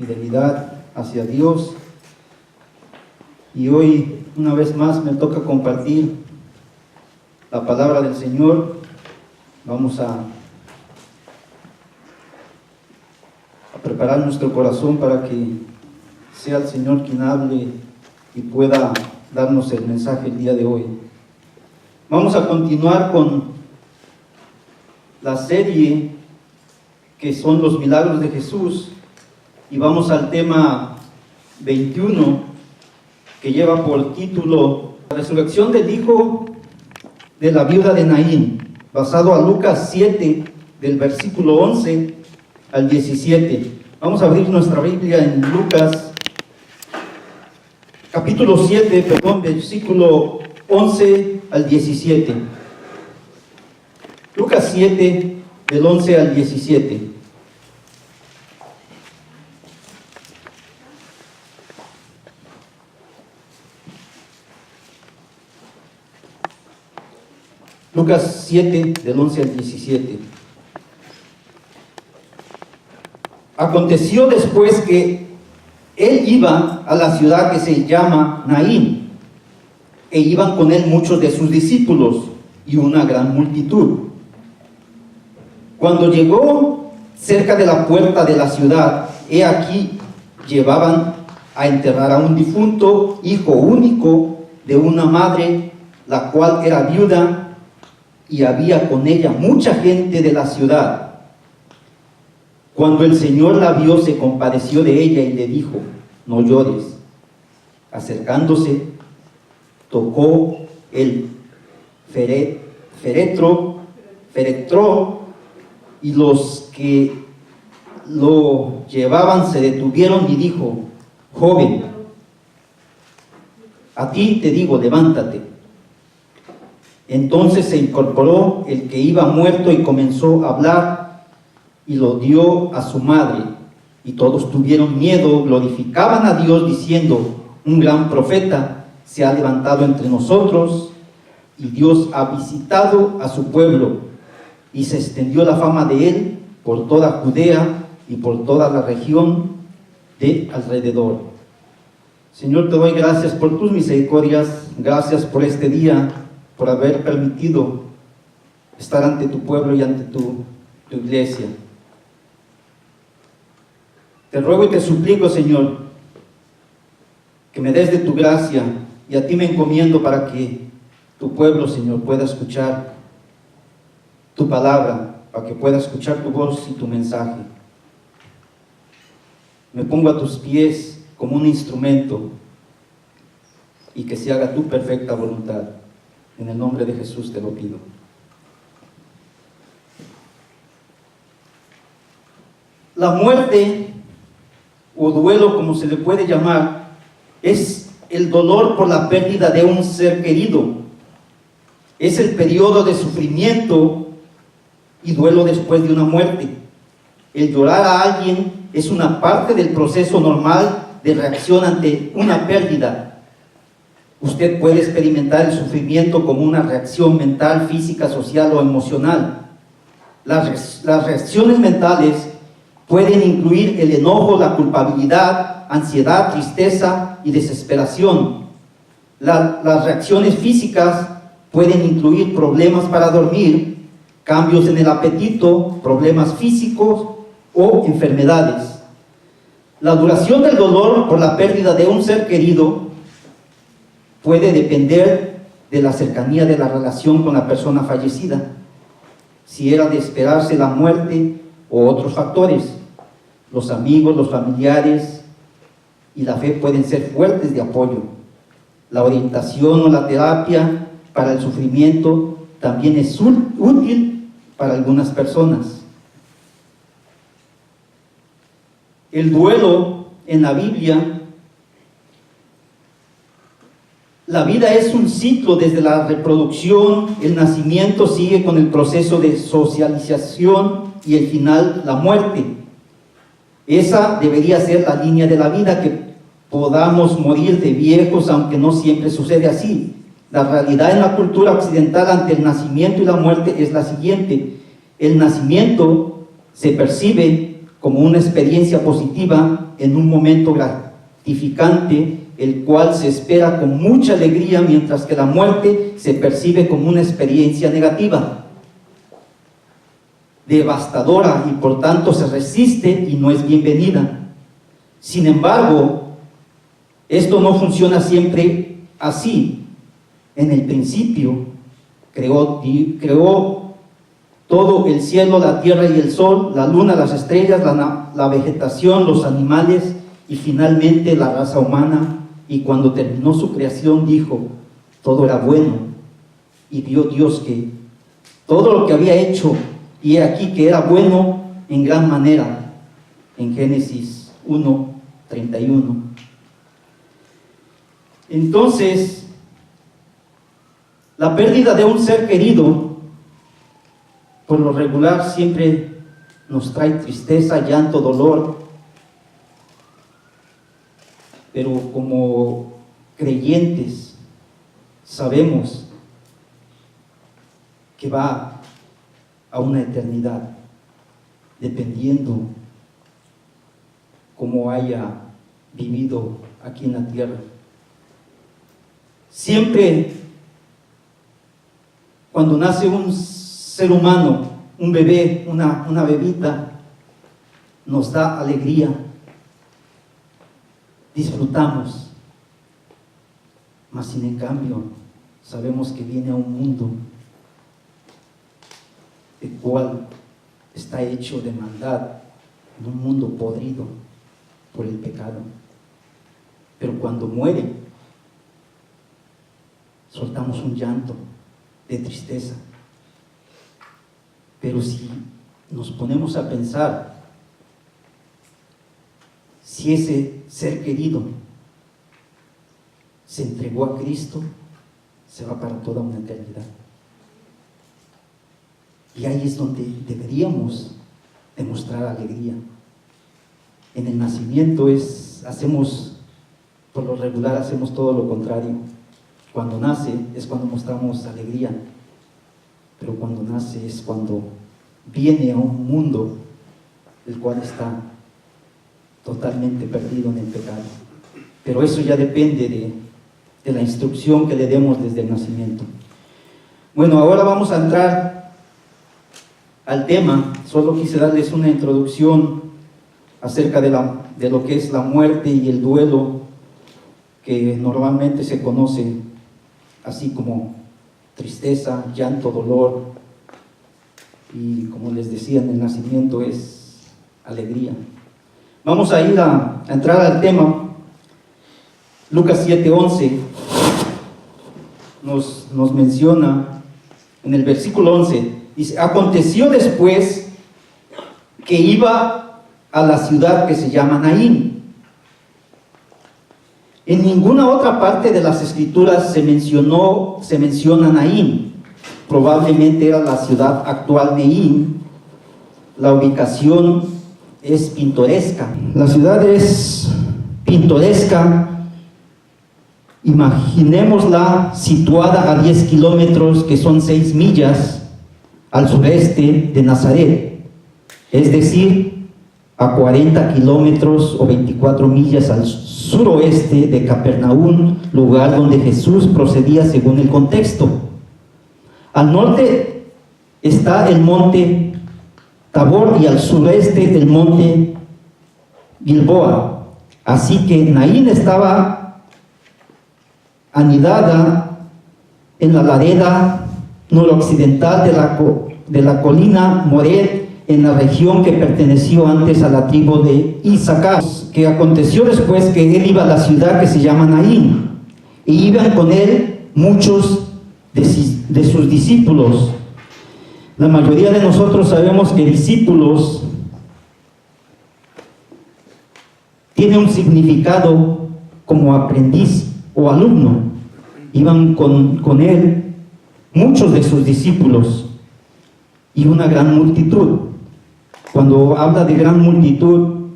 fidelidad hacia Dios. Y hoy, una vez más, me toca compartir la palabra del Señor. Vamos a preparar nuestro corazón para que sea el Señor quien hable y pueda darnos el mensaje el día de hoy. Vamos a continuar con la serie que son los milagros de Jesús y vamos al tema 21 que lleva por título La resurrección del hijo de la viuda de Naín, basado a Lucas 7 del versículo 11 al 17. Vamos a abrir nuestra Biblia en Lucas capítulo 7, versículo 11 al 17. Lucas 7, del 11 al 17. Lucas 7, del 11 al 17. Aconteció después que él iba a la ciudad que se llama Naín, e iban con él muchos de sus discípulos y una gran multitud. Cuando llegó cerca de la puerta de la ciudad, he aquí llevaban a enterrar a un difunto, hijo único de una madre, la cual era viuda, y había con ella mucha gente de la ciudad. Cuando el Señor la vio, se compadeció de ella y le dijo: no llores. Acercándose, tocó el féretro, y los que lo llevaban se detuvieron y dijo: joven, a ti te digo, levántate. Entonces se incorporó el que iba muerto y comenzó a hablar, y lo dio a su madre, y todos tuvieron miedo, glorificaban a Dios diciendo: un gran profeta se ha levantado entre nosotros, y Dios ha visitado a su pueblo. Y se extendió la fama de él por toda Judea y por toda la región de alrededor. Señor, te doy gracias por tus misericordias, gracias por este día, por haber permitido estar ante tu pueblo y ante tu iglesia. Te ruego y te suplico, Señor, que me des de tu gracia, y a ti me encomiendo para que tu pueblo, Señor, pueda escuchar tu palabra, para que pueda escuchar tu voz y tu mensaje. Me pongo a tus pies como un instrumento, y que se haga tu perfecta voluntad. En el nombre de Jesús te lo pido. La muerte, o duelo como se le puede llamar, es el dolor por la pérdida de un ser querido. Es el periodo de sufrimiento y duelo después de una muerte. El llorar a alguien es una parte del proceso normal de reacción ante una pérdida. Usted puede experimentar el sufrimiento como una reacción mental, física, social o emocional. Las reacciones mentales pueden incluir el enojo, la culpabilidad, ansiedad, tristeza y desesperación. Las reacciones físicas pueden incluir problemas para dormir, cambios en el apetito, problemas físicos o enfermedades. La duración del dolor por la pérdida de un ser querido puede depender de la cercanía de la relación con la persona fallecida, si era de esperarse la muerte o otros factores. Los amigos, los familiares y la fe pueden ser fuertes de apoyo. La orientación o la terapia para el sufrimiento también es útil para algunas personas. El duelo en la Biblia, la vida es un ciclo desde la reproducción, el nacimiento sigue con el proceso de socialización y el final, la muerte. Esa debería ser la línea de la vida, que podamos morir de viejos, aunque no siempre sucede así. La realidad en la cultura occidental ante el nacimiento y la muerte es la siguiente: el nacimiento se percibe como una experiencia positiva en un momento gratificante, el cual se espera con mucha alegría, mientras que la muerte se percibe como una experiencia negativa, devastadora, y por tanto se resiste y no es bienvenida. Sin embargo, esto no funciona siempre así. En el principio creó todo el cielo, la tierra y el sol, la luna, las estrellas, la vegetación, los animales y finalmente la raza humana. Y cuando terminó su creación dijo, todo era bueno. Y vio Dios que todo lo que había hecho, y he aquí que era bueno en gran manera, en Génesis 1:31. Entonces, la pérdida de un ser querido, por lo regular, siempre nos trae tristeza, llanto, dolor. Pero como creyentes sabemos que va a una eternidad, dependiendo cómo haya vivido aquí en la tierra. Siempre cuando nace un ser humano, un bebé, una bebita, nos da alegría, disfrutamos, mas sin en cambio sabemos que viene a un mundo el cual está hecho de maldad, en un mundo podrido por el pecado. Pero cuando muere, soltamos un llanto de tristeza. Pero si nos ponemos a pensar, si ese ser querido se entregó a Cristo, se va para toda una eternidad. Y ahí es donde deberíamos demostrar alegría. En el nacimiento por lo regular hacemos todo lo contrario. Cuando nace es cuando mostramos alegría, pero cuando nace es cuando viene a un mundo el cual está totalmente perdido en el pecado. Pero eso ya depende de la instrucción que le demos desde el nacimiento. Bueno, ahora vamos a entrar al tema. Solo quise darles una introducción acerca de lo que es la muerte y el duelo, que normalmente se conoce así como tristeza, llanto, dolor, y como les decía, en el nacimiento es alegría. Vamos a ir a entrar al tema. Lucas 7:11 nos menciona en el versículo 11, dice: aconteció después que iba a la ciudad que se llama Naín. En ninguna otra parte de las escrituras se menciona Naín. Probablemente era la ciudad actual Naín. La ubicación es pintoresca. La ciudad es pintoresca. Imaginémosla situada a 10 kilómetros, que son 6 millas, al sureste de Nazaret, es decir, a 40 kilómetros o 24 millas al suroeste de Capernaum, lugar donde Jesús procedía según el contexto. Al norte está el monte Tabor y al sureste el monte Gilboa. Así que Naín estaba anidada en la ladera noroccidental de la colina Mored, en la región que perteneció antes a la tribu de Isaacar. Que aconteció después que él iba a la ciudad que se llama Naín, y iban con él muchos de sus discípulos. La mayoría de nosotros sabemos que discípulos tiene un significado como aprendiz o alumno. Iban con él muchos de sus discípulos y una gran multitud. Cuando habla de gran multitud,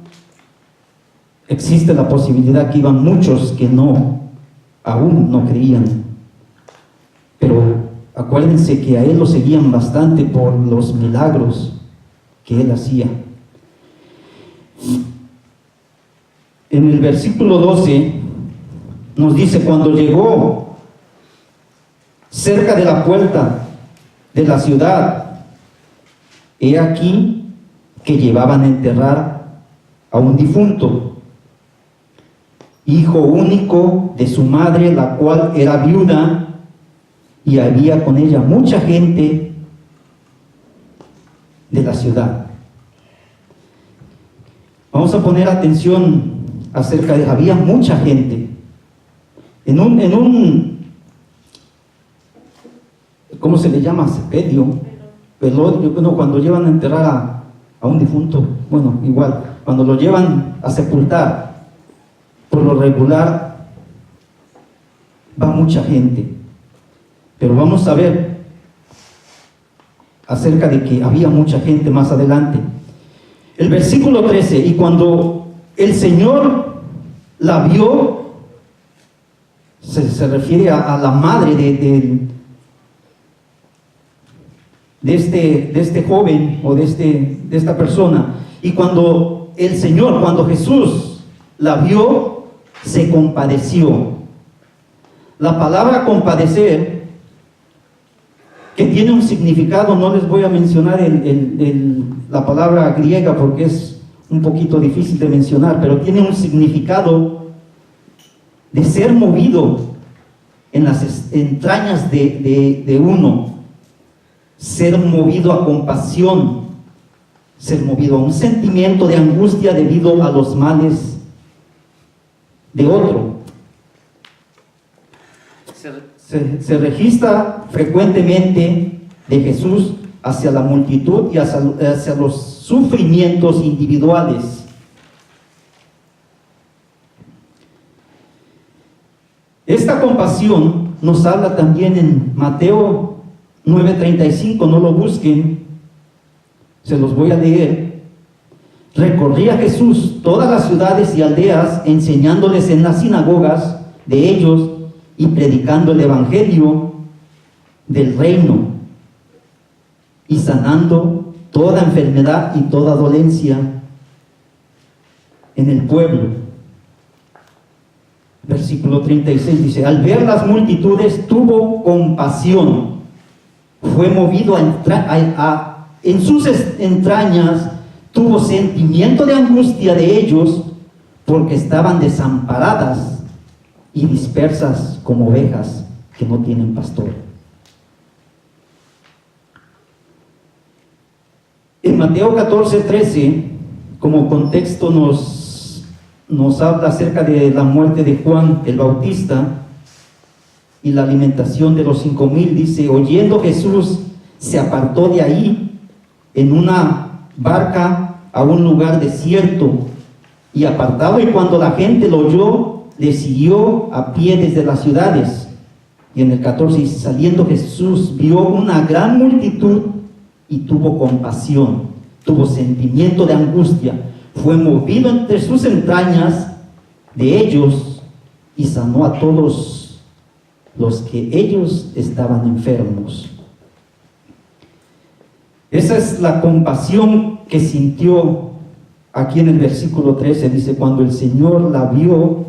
existe la posibilidad que iban muchos que aún no creían. Pero acuérdense que a él lo seguían bastante por los milagros que él hacía. En el versículo 12 nos dice: cuando llegó cerca de la puerta de la ciudad, he aquí que llevaban a enterrar a un difunto, hijo único de su madre, la cual era viuda, y había con ella mucha gente de la ciudad. Vamos a poner atención acerca de, había mucha gente. En un ¿cómo se le llama? Sepedio, velorio, bueno, cuando llevan a enterrar a un difunto, bueno, igual, cuando lo llevan a sepultar, por lo regular, va mucha gente. Pero vamos a ver acerca de que había mucha gente más adelante. El versículo 13: y cuando el Señor la vio, se refiere a la madre de este joven o de esta persona, y cuando el Señor, cuando Jesús la vio, se compadeció. La palabra compadecer, que tiene un significado, no les voy a mencionar la palabra griega porque es un poquito difícil de mencionar, pero tiene un significado de ser movido en las entrañas de uno, ser movido a compasión, ser movido a un sentimiento de angustia debido a los males de otro. Se registra frecuentemente de Jesús hacia la multitud y hacia los sufrimientos individuales. Esta compasión nos habla también en Mateo 9:35, no lo busquen, se los voy a leer. Recorría Jesús todas las ciudades y aldeas, enseñándoles en las sinagogas de ellos y predicando el evangelio del reino y sanando toda enfermedad y toda dolencia en el pueblo. Versículo 36 dice: al ver las multitudes tuvo compasión, fue movido en sus entrañas, tuvo sentimiento de angustia de ellos, porque estaban desamparadas y dispersas como ovejas que no tienen pastor. En Mateo 14:13, como contexto, nos habla acerca de la muerte de Juan el Bautista y la alimentación de los 5,000. Dice: oyendo Jesús, se apartó de ahí en una barca a un lugar desierto y apartado, y cuando la gente lo oyó, le siguió a pie desde las ciudades. Y en el 14 dice: saliendo Jesús vio una gran multitud y tuvo compasión, tuvo sentimiento de angustia, fue movido entre sus entrañas de ellos y sanó a todos los que ellos estaban enfermos. Esa es la compasión que sintió aquí en el versículo 13. Dice: cuando el Señor la vio,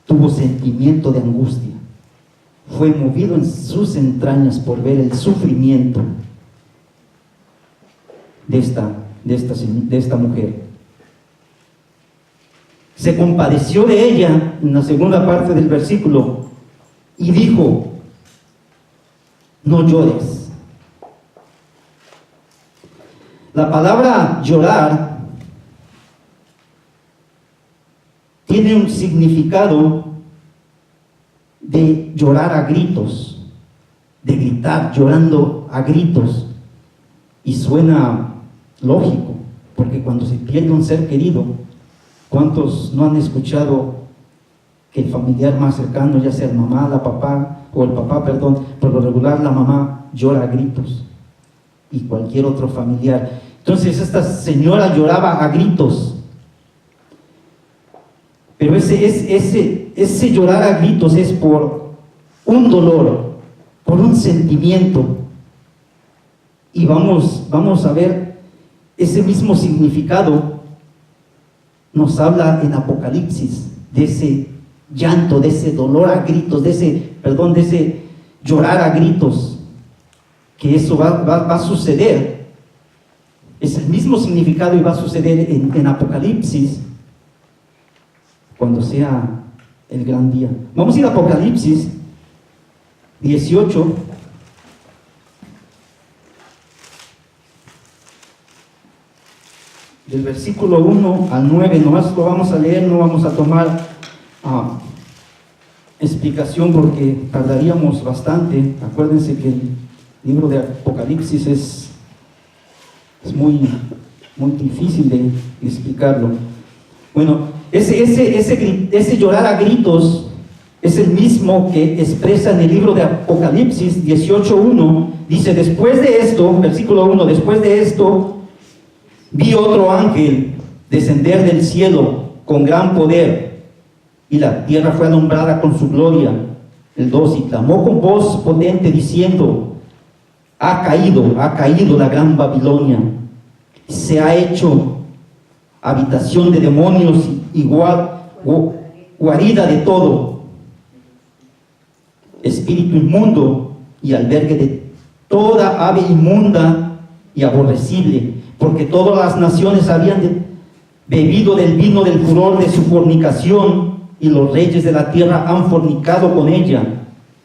tuvo sentimiento de angustia, fue movido en sus entrañas por ver el sufrimiento de esta mujer. Se compadeció de ella en la segunda parte del versículo y dijo: no llores. La palabra llorar tiene un significado de llorar a gritos, de gritar, llorando a gritos. Y suena lógico, porque cuando se pierde un ser querido, ¿cuántos no han escuchado que el familiar más cercano, ya sea la mamá, la papá, o el papá, perdón, por lo regular la mamá llora a gritos, y cualquier otro familiar? Entonces esta señora lloraba a gritos. Pero ese llorar a gritos es por un dolor, por un sentimiento. Y vamos a ver ese mismo significado nos habla en Apocalipsis de ese llanto, de ese dolor a gritos, de ese llorar a gritos, que eso va a suceder. Es el mismo significado y va a suceder en Apocalipsis cuando sea el gran día. Vamos a ir a Apocalipsis 18. Del versículo 1 al 9, nomás lo vamos a leer, no vamos a tomar explicación porque tardaríamos bastante. Acuérdense que el libro de Apocalipsis es muy difícil de explicarlo. Bueno, ese llorar a gritos es el mismo que expresa en el libro de Apocalipsis 18:1. Dice, después de esto, versículo 1, después de esto, vi otro ángel descender del cielo con gran poder, y la tierra fue alumbrada con su gloria. El 2, y clamó con voz potente diciendo, ha caído la gran Babilonia, se ha hecho habitación de demonios y guarida de todo espíritu inmundo y albergue de toda ave inmunda y aborrecible, porque todas las naciones habían bebido del vino del furor de su fornicación, y los reyes de la tierra han fornicado con ella,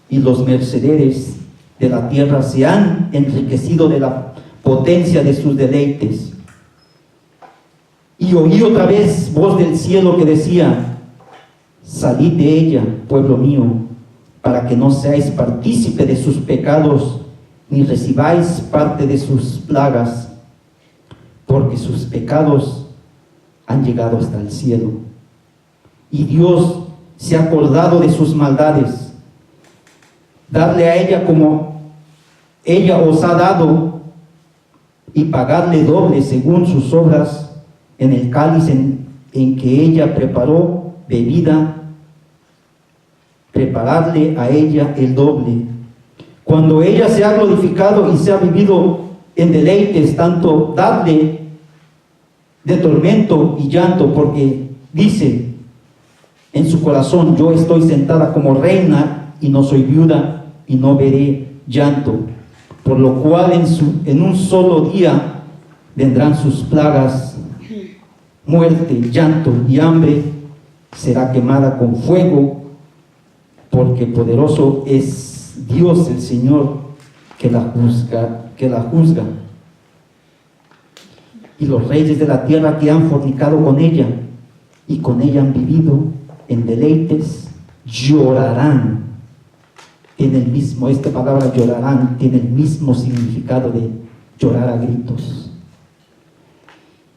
y los mercaderes de la tierra se han enriquecido de la potencia de sus deleites. Y oí otra vez voz del cielo que decía, salid de ella, pueblo mío, para que no seáis partícipe de sus pecados, ni recibáis parte de sus plagas, porque sus pecados han llegado hasta el cielo, y Dios se ha acordado de sus maldades. Darle a ella como ella os ha dado, y pagarle doble según sus obras, en el cáliz en que ella preparó bebida, prepararle a ella el doble. Cuando ella se ha glorificado y se ha vivido en deleites, tanto dadle de tormento y llanto, porque dice en su corazón, yo estoy sentada como reina y no soy viuda y no veré llanto, por lo cual en un solo día vendrán sus plagas, muerte, llanto y hambre, será quemada con fuego, porque poderoso es Dios el Señor que la juzga. Y los reyes de la tierra que han fornicado con ella y con ella han vivido en deleites, llorarán. Esta palabra llorarán tiene el mismo significado de llorar a gritos.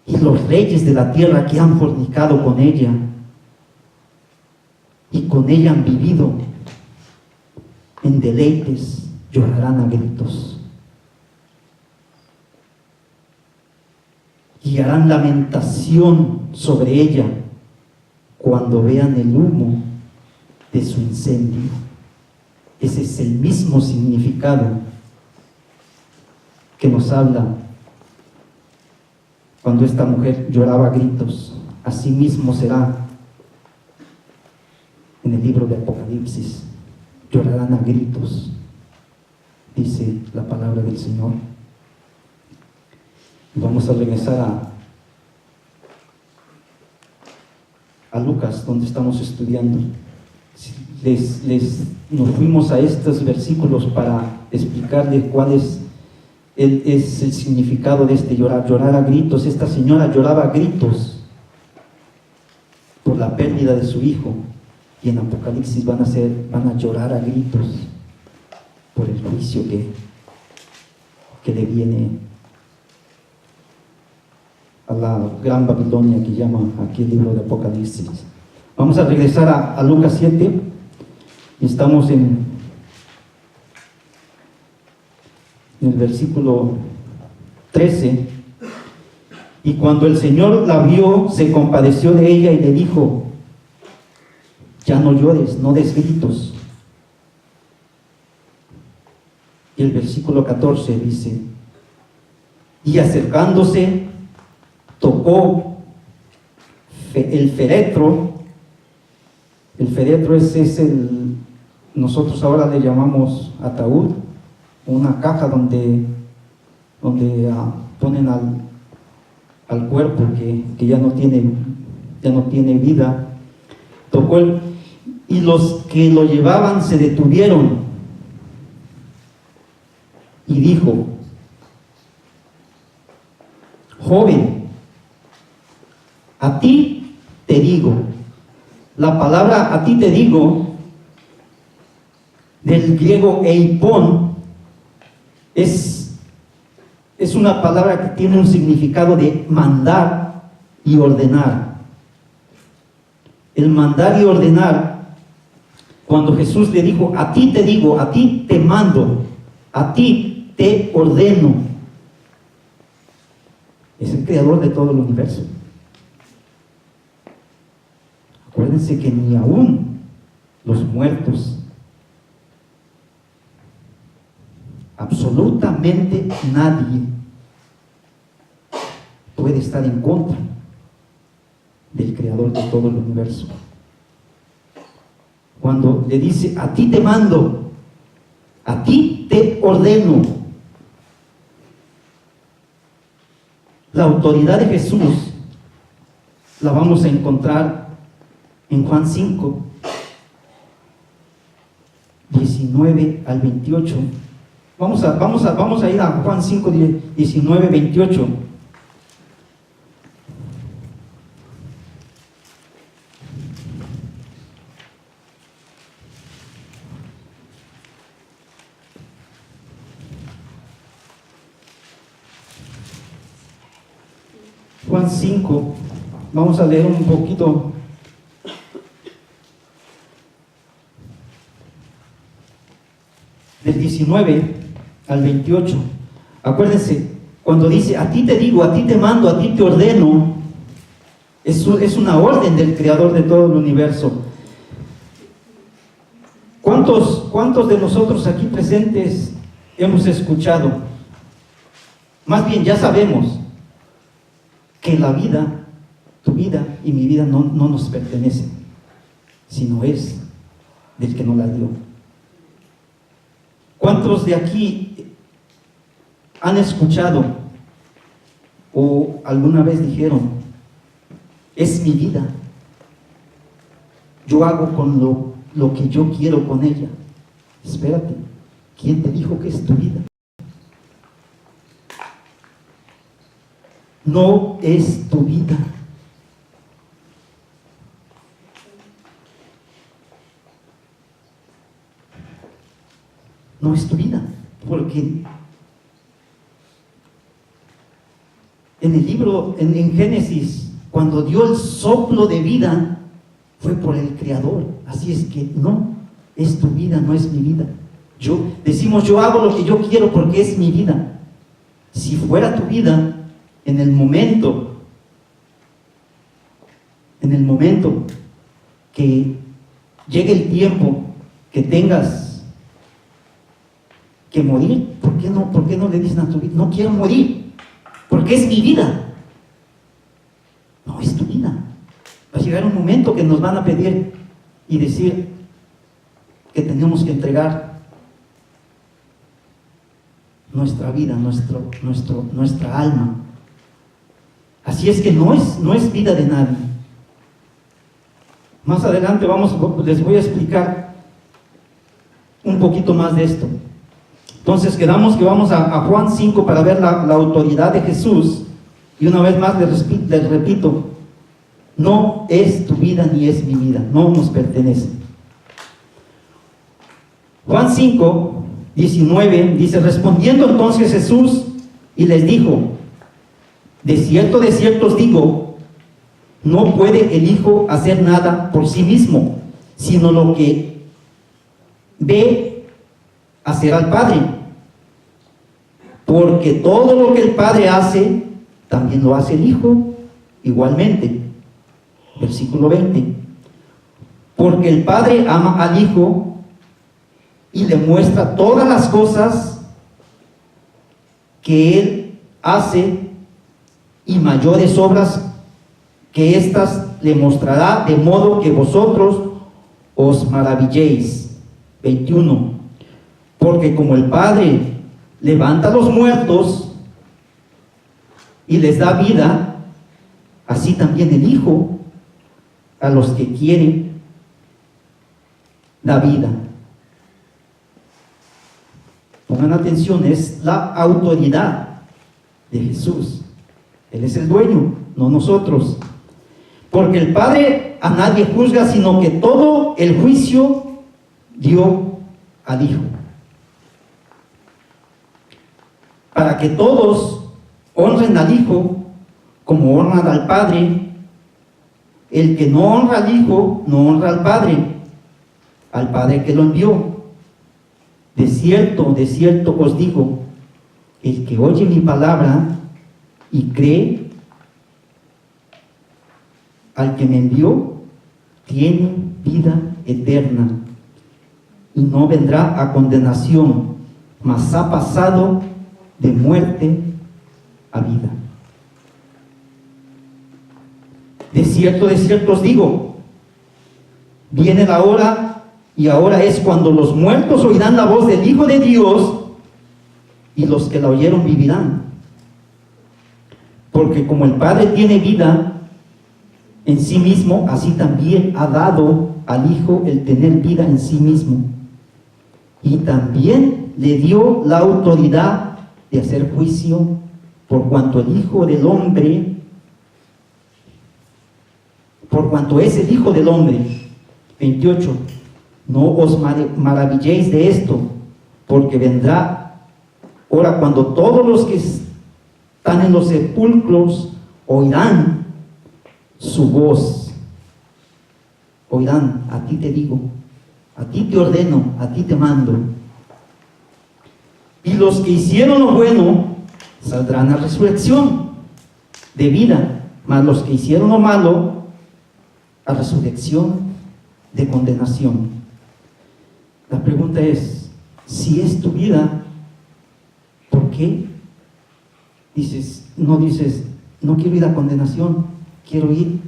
Y los reyes de la tierra que han fornicado con ella y con ella han vivido en deleites, llorarán a gritos. Y harán lamentación sobre ella cuando vean el humo de su incendio. Ese es el mismo significado que nos habla cuando esta mujer lloraba a gritos. Así mismo será en el libro de Apocalipsis. Llorarán a gritos, dice la palabra del Señor. Vamos a regresar a Lucas, donde estamos estudiando. Nos fuimos a estos versículos para explicarles cuál es el significado de este llorar a gritos. Esta señora lloraba a gritos por la pérdida de su hijo, y en Apocalipsis van a llorar a gritos por el juicio que le viene a la gran Babilonia, que llama aquí el libro de Apocalipsis. Vamos a regresar a Lucas 7, y estamos en el versículo 13. Y cuando el Señor la vio, se compadeció de ella y le dijo, ya no llores, no des gritos. Y el versículo 14 dice, y acercándose, tocó el féretro. El féretro es el, nosotros ahora le llamamos ataúd, una caja donde ponen al cuerpo que ya no tiene vida. Tocó y los que lo llevaban se detuvieron y dijo: joven, a ti te digo. La palabra a ti te digo, del griego eipon, es una palabra que tiene un significado de mandar y ordenar. El mandar y ordenar, cuando Jesús le dijo: a ti te digo, a ti te mando, a ti te ordeno, es el creador de todo el universo. Acuérdense que ni aún los muertos, absolutamente nadie puede estar en contra del creador de todo el universo. Cuando le dice: a ti te mando, a ti te ordeno, la autoridad de Jesús la vamos a encontrar en Juan 5, 19 al 28. Vamos a ir a Juan 5, 19, 28. Juan 5, vamos a leer un poquito. Del 19 al 28. Acuérdense, cuando dice: a ti te digo, a ti te mando, a ti te ordeno, es una orden del creador de todo el universo. ¿Cuántos de nosotros aquí presentes hemos escuchado? Más bien ya sabemos que la vida, tu vida y mi vida no nos pertenecen, sino es del que nos la dio. ¿Cuántos de aquí han escuchado o alguna vez dijeron: es mi vida, yo hago con lo que yo quiero con ella? Espérate, ¿quién te dijo que es tu vida? No es tu vida. No es tu vida, porque en el libro, en Génesis, cuando dio el soplo de vida, fue por el Creador. Así es que no es tu vida, no es mi vida. Decimos: yo hago lo que yo quiero porque es mi vida. Si fuera tu vida, en el momento que llegue el tiempo que tengas que morir, ¿por qué no le dicen a tu vida: no quiero morir, porque es mi vida? No es tu vida. Va a llegar un momento que nos van a pedir y decir que tenemos que entregar nuestra vida, nuestra alma. Así es que no es vida de nadie. Más adelante les voy a explicar un poquito más de esto. Entonces quedamos que vamos a Juan 5 para ver la autoridad de Jesús. Y una vez más les repito: no es tu vida ni es mi vida, no nos pertenece. Juan 5, 19 dice: respondiendo entonces Jesús y les dijo: de cierto os digo, no puede el Hijo hacer nada por sí mismo, sino lo que ve hacer al Padre, porque todo lo que el Padre hace, también lo hace el Hijo igualmente. Versículo 20: porque el Padre ama al Hijo y le muestra todas las cosas que Él hace, y mayores obras que estas le mostrará, de modo que vosotros os maravilléis. 21. Porque como el Padre levanta a los muertos y les da vida, así también el Hijo a los que quiere da vida. Pongan atención, es la autoridad de Jesús. Él es el dueño, no nosotros. Porque el Padre a nadie juzga, sino que todo el juicio dio al Hijo, para que todos honren al Hijo como honran al Padre. El que no honra al Hijo, no honra al Padre que lo envió. De cierto os digo, el que oye mi palabra y cree al que me envió, tiene vida eterna y no vendrá a condenación, mas ha pasado de muerte a vida. De cierto os digo, viene la hora, y ahora es cuando los muertos oirán la voz del Hijo de Dios, y los que la oyeron vivirán. Porque como el Padre tiene vida en sí mismo, así también ha dado al Hijo el tener vida en sí mismo. Y también le dio la autoridad de hacer juicio, por cuanto el Hijo del Hombre, por cuanto es el Hijo del Hombre. 28. No os maravilléis de esto, porque vendrá hora cuando todos los que están en los sepulcros oirán su voz. Oirán, a ti te digo, a ti te ordeno, a ti te mando. Y los que hicieron lo bueno saldrán a resurrección de vida, mas los que hicieron lo malo a resurrección de condenación. La pregunta es, si es tu vida, ¿por qué no dices, no quiero ir a condenación, quiero ir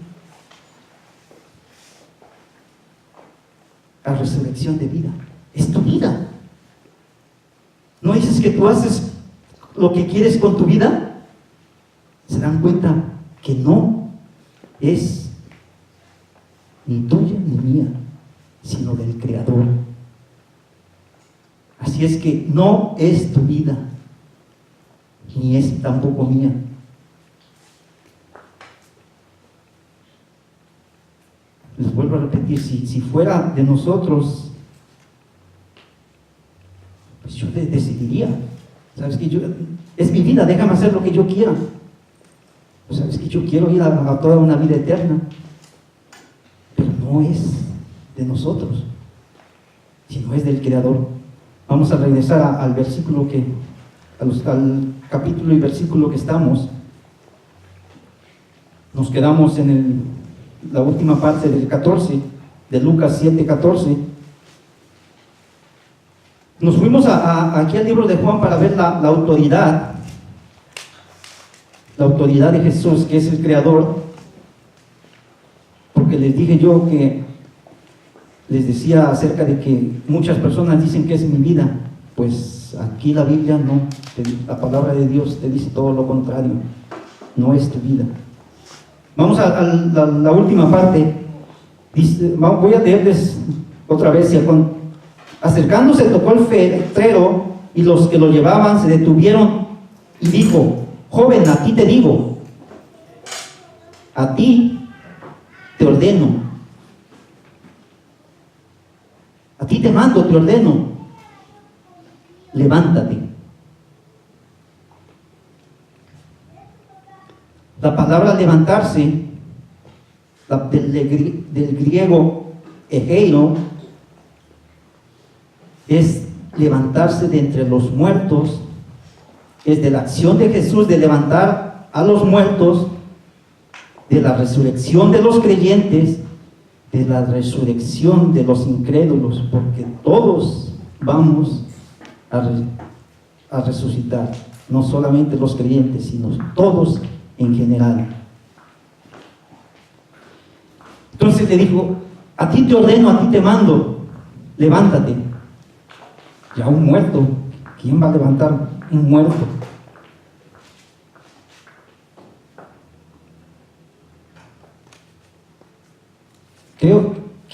a resurrección de vida? Es tu vida. ¿No dices que tú haces lo que quieres con tu vida? Se dan cuenta que no es ni tuya ni mía, sino del Creador. Así es que no es tu vida, ni es tampoco mía. Les vuelvo a repetir, si fuera de nosotros, pues yo decidiría, ¿sabes qué? Es mi vida, déjame hacer lo que yo quiera. Pues, ¿sabes qué? Yo quiero ir a toda una vida eterna. Pero no es de nosotros, sino es del Creador. Vamos a regresar al versículo al capítulo y versículo que estamos. Nos quedamos en la última parte del 14, de Lucas 7:14. Nos fuimos aquí al libro de Juan para ver la autoridad de Jesús, que es el Creador. Porque les dije yo que les decía acerca de que muchas personas dicen que es mi vida. Pues aquí la Biblia no, la palabra de Dios te dice todo lo contrario, no es tu vida. Vamos a la última parte. Voy a leerles otra vez. Acercándose tocó el fetrero, y los que lo llevaban se detuvieron, y dijo: joven, a ti te digo, a ti te ordeno, a ti te mando, te ordeno, levántate. La palabra levantarse, del griego egeiro, es levantarse de entre los muertos. Es de la acción de Jesús de levantar a los muertos, de la resurrección de los creyentes, de la resurrección de los incrédulos, porque todos vamos a resucitar, no solamente los creyentes, sino todos en general. Entonces le dijo, a ti te ordeno, a ti te mando, levántate. Ya un muerto, ¿quién va a levantar un muerto?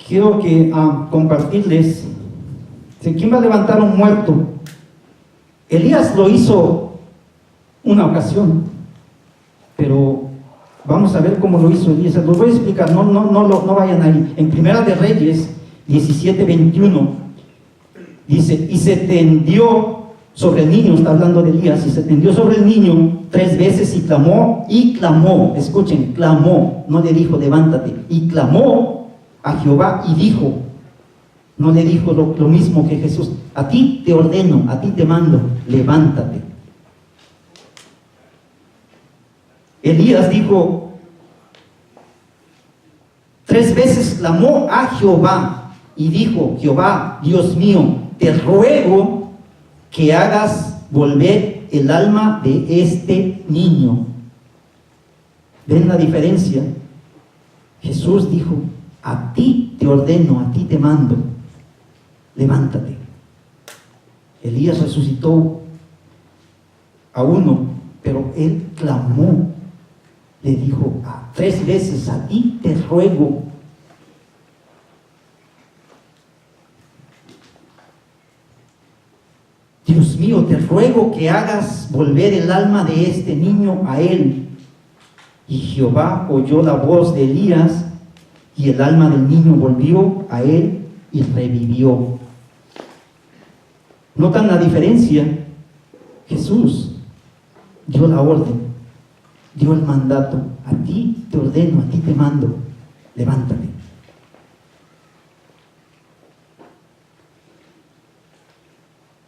Quiero que compartirles, ¿quién va a levantar un muerto? Elías lo hizo una ocasión, pero vamos a ver cómo lo hizo Elías. Los voy a explicar, no vayan ahí. En Primera de Reyes 17:21 dice, y se tendió sobre el niño, está hablando de Elías, y se tendió sobre el niño 3 veces y clamó, escuchen, clamó, no le dijo levántate, y clamó a Jehová y dijo, no le dijo lo mismo que Jesús, a ti te ordeno, a ti te mando, levántate. Elías dijo, 3 veces clamó a Jehová y dijo, Jehová, Dios mío, te ruego que hagas volver el alma de este niño. ¿Ven la diferencia? Jesús dijo, a ti te ordeno, a ti te mando, levántate. Elías resucitó a uno, pero él clamó, le dijo 3 veces, a ti te ruego. Dios mío, te ruego que hagas volver el alma de este niño a él. Y Jehová oyó la voz de Elías, y el alma del niño volvió a él y revivió. ¿Notan la diferencia? Jesús dio la orden, dio el mandato, a ti te ordeno, a ti te mando, levántate.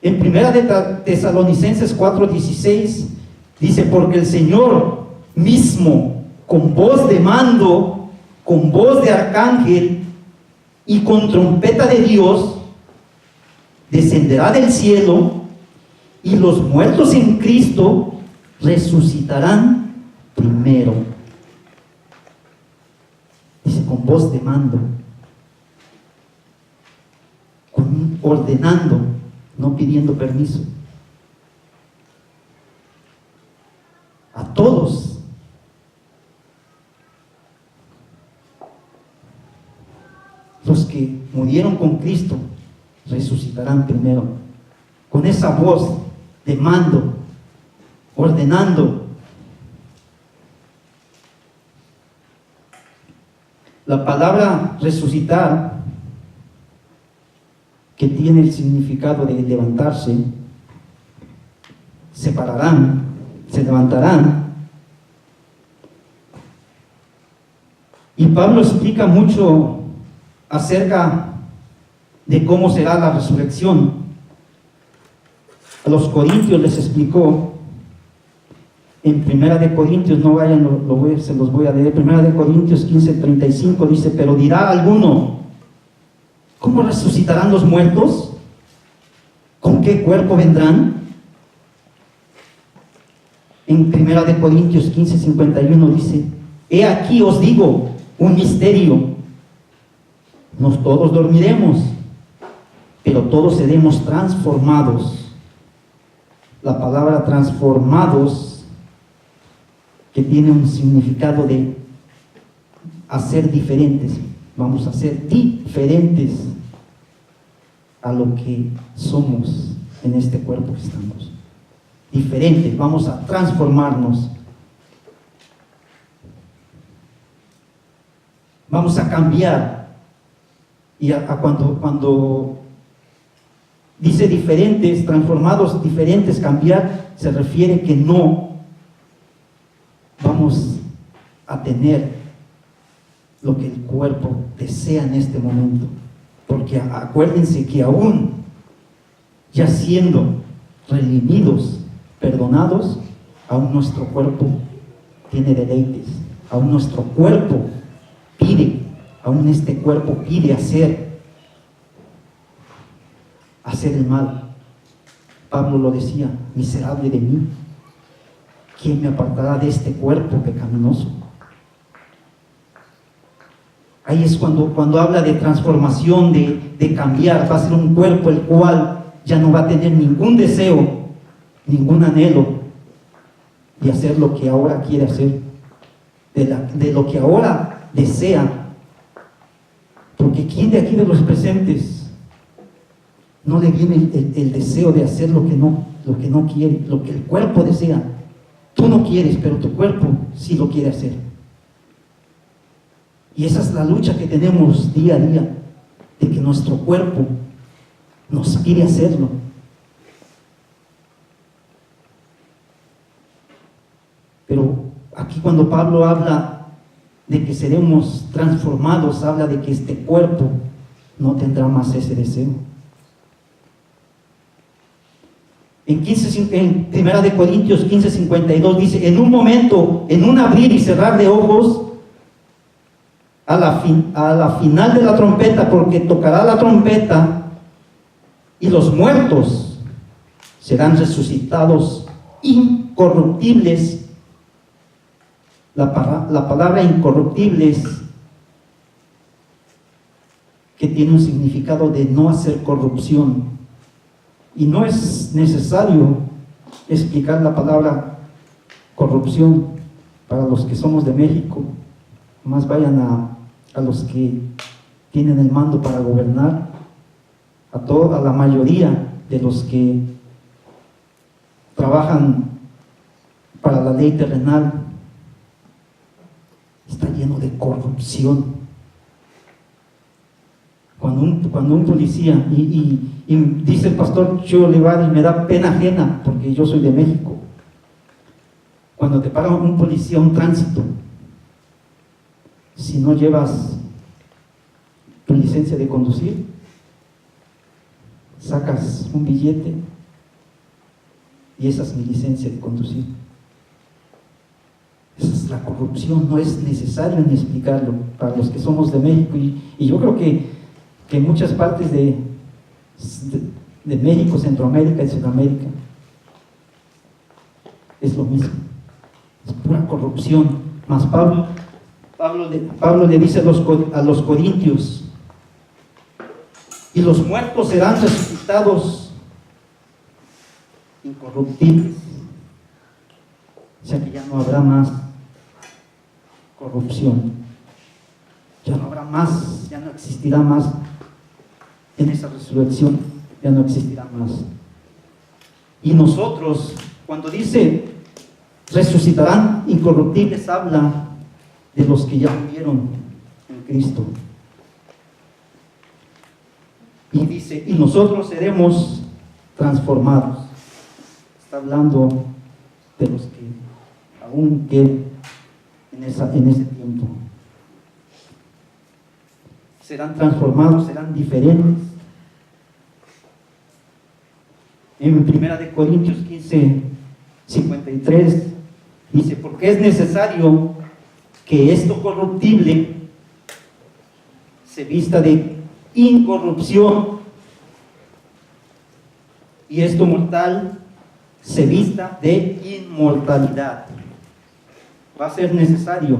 En Primera de Tesalonicenses 4:16 dice, porque el Señor mismo, con voz de mando, con voz de arcángel y con trompeta de Dios, descenderá del cielo, y los muertos en Cristo resucitarán primero. Dice, con voz de mando, ordenando, no pidiendo permiso. A todos. Los que murieron con Cristo resucitarán primero, con esa voz de mando, ordenando. La palabra resucitar, que tiene el significado de levantarse, se pararán, se levantarán. Y Pablo explica mucho acerca de cómo será la resurrección. A los corintios les explicó, en Primera de Corintios, no vayan, se los voy a leer, Primera de Corintios 15:35 dice, pero dirá alguno, ¿cómo resucitarán los muertos? ¿Con qué cuerpo vendrán? En Primera de Corintios 15:51 dice, he aquí os digo un misterio, no todos dormiremos, pero todos seremos transformados. La palabra transformados, que tiene un significado de hacer diferentes, vamos a ser diferentes a lo que somos en este cuerpo que estamos. Diferentes, vamos a transformarnos. Vamos a cambiar. Y cuando dice diferentes, transformados, diferentes, cambiar, se refiere que no vamos a tener lo que el cuerpo desea en este momento. Porque acuérdense que aún ya siendo redimidos, perdonados, aún nuestro cuerpo tiene deleites, aún nuestro cuerpo pide, aún este cuerpo pide hacer el mal. Pablo lo decía, miserable de mí, ¿quién me apartará de este cuerpo pecaminoso? Ahí es cuando habla de transformación, de cambiar. Va a ser un cuerpo el cual ya no va a tener ningún deseo, ningún anhelo de hacer lo que ahora quiere hacer, de lo que ahora desea. Porque ¿quién de aquí de los presentes no le viene el deseo de hacer lo que no quiere, lo que el cuerpo desea? Tú no quieres, pero tu cuerpo sí lo quiere hacer. Y esa es la lucha que tenemos día a día, de que nuestro cuerpo nos pide hacerlo. Pero aquí cuando Pablo habla de que seremos transformados, habla de que este cuerpo no tendrá más ese deseo. En 1 de Corintios 15:52 dice: en un momento, en un abrir y cerrar de ojos, a la final de la trompeta, porque tocará la trompeta y los muertos serán resucitados incorruptibles. La palabra incorruptibles, que tiene un significado de no hacer corrupción, y no es necesario explicar la palabra corrupción para los que somos de México. Más vayan a los que tienen el mando para gobernar, a la mayoría de los que trabajan para la ley terrenal. Está lleno de corrupción. Cuando un policía, y dice el pastor Chuy Olivares, me da pena ajena porque yo soy de México, cuando te para un policía, un tránsito, si no llevas tu licencia de conducir, sacas un billete y esa es mi licencia de conducir. Esa es la corrupción. No es necesario ni explicarlo para los que somos de México, y yo creo que en muchas partes de México, Centroamérica y Sudamérica es lo mismo, es pura corrupción. Mas Pablo le dice a los corintios: y los muertos serán resucitados incorruptibles. O sea que ya no habrá más corrupción, ya no habrá más, ya no existirá más en esa resurrección, ya no existirá más. Y nosotros, cuando dice resucitarán incorruptibles, habla de los que ya murieron en Cristo. Y dice: y nosotros seremos transformados. Está hablando de los que aún queden en ese tiempo. Serán transformados, serán diferentes. En 1 de Corintios 15:53 dice: porque es necesario que esto corruptible se vista de incorrupción y esto mortal se vista de inmortalidad. Va a ser necesario